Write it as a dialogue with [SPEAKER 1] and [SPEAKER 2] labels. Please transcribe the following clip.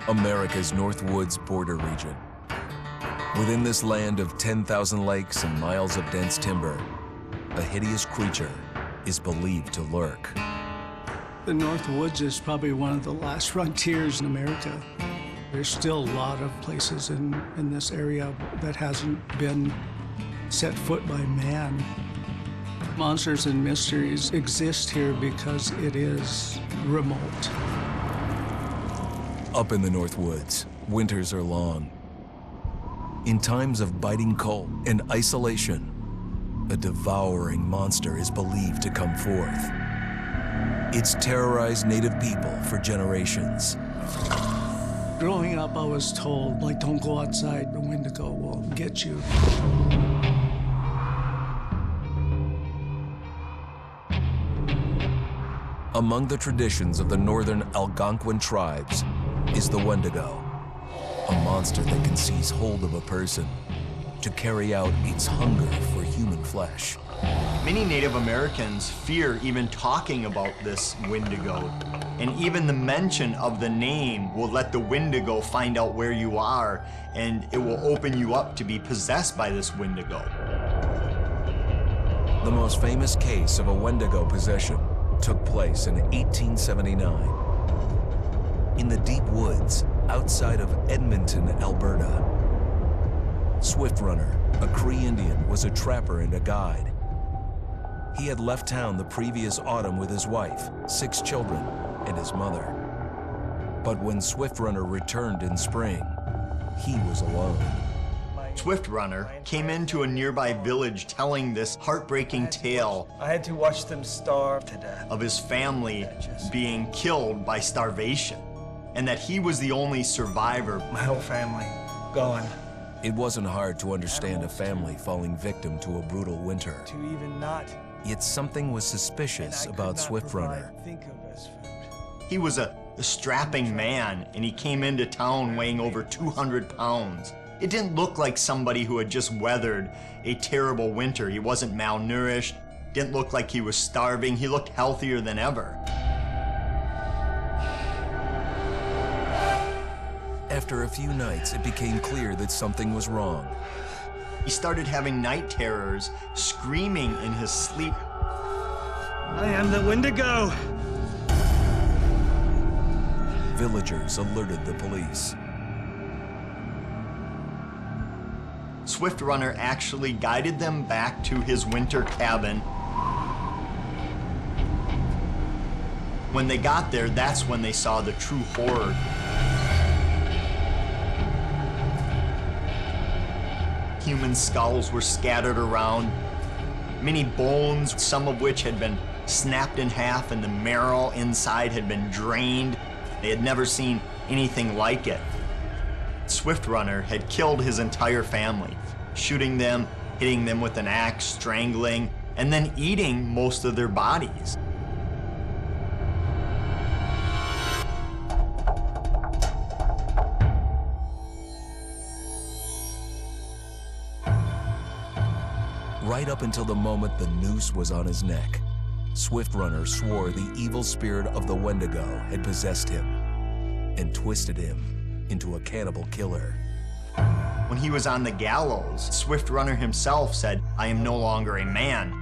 [SPEAKER 1] America's North Woods border region. Within this land of 10,000 lakes and miles of dense timber, a hideous creature is believed to lurk.
[SPEAKER 2] The North Woods is probably one of the last frontiers in America. There's still a lot of places in this area that hasn't been set foot by man. Monsters and mysteries exist here because it is remote.
[SPEAKER 1] Up in the North Woods, winters are long. In times of biting cold and isolation, a devouring monster is believed to come forth. It's terrorized native people for generations.
[SPEAKER 2] Growing up, I was told, like, don't go outside, the Wendigo will get you.
[SPEAKER 1] Among the traditions of the northern Algonquin tribes is the Wendigo, a monster that can seize hold of a person to carry out its hunger for human flesh.
[SPEAKER 3] Many Native Americans fear even talking about this Wendigo, and even the mention of the name will let the Wendigo find out where you are, and it will open you up to be possessed by this Wendigo.
[SPEAKER 1] The most famous case of a Wendigo possession took place in 1879 in the deep woods outside of Edmonton, Alberta. Swift Runner, a Cree Indian, was a trapper and a guide. He had left town the previous autumn with his wife, 6 children, and his mother. But when Swift Runner returned in spring, he was alone.
[SPEAKER 3] Swift Runner came into a nearby village telling this heartbreaking tale.
[SPEAKER 4] I had to watch them starve to death.
[SPEAKER 3] Of his family being killed by starvation, and that he was the only survivor.
[SPEAKER 4] My whole family gone.
[SPEAKER 1] It wasn't hard to understand a family falling victim to a brutal winter.
[SPEAKER 4] To even not.
[SPEAKER 1] Yet something was suspicious about Swift Runner.
[SPEAKER 3] He was a strapping man, and he came into town weighing over 200 pounds. It didn't look like somebody who had just weathered a terrible winter. He wasn't malnourished, didn't look like he was starving. He looked healthier than ever.
[SPEAKER 1] After a few nights, it became clear that something was wrong.
[SPEAKER 3] He started having night terrors, screaming in his sleep.
[SPEAKER 4] I am the Wendigo!
[SPEAKER 1] Villagers alerted the police.
[SPEAKER 3] Swift Runner actually guided them back to his winter cabin. When they got there, that's when they saw the true horror. Human skulls were scattered around, many bones, some of which had been snapped in half and the marrow inside had been drained. They had never seen anything like it. Swift Runner had killed his entire family, shooting them, hitting them with an axe, strangling, and then eating most of their bodies.
[SPEAKER 1] Right up until the moment the noose was on his neck, Swift Runner swore the evil spirit of the Wendigo had possessed him and twisted him into a cannibal killer.
[SPEAKER 3] When he was on the gallows, Swift Runner himself said, "I am no longer a man.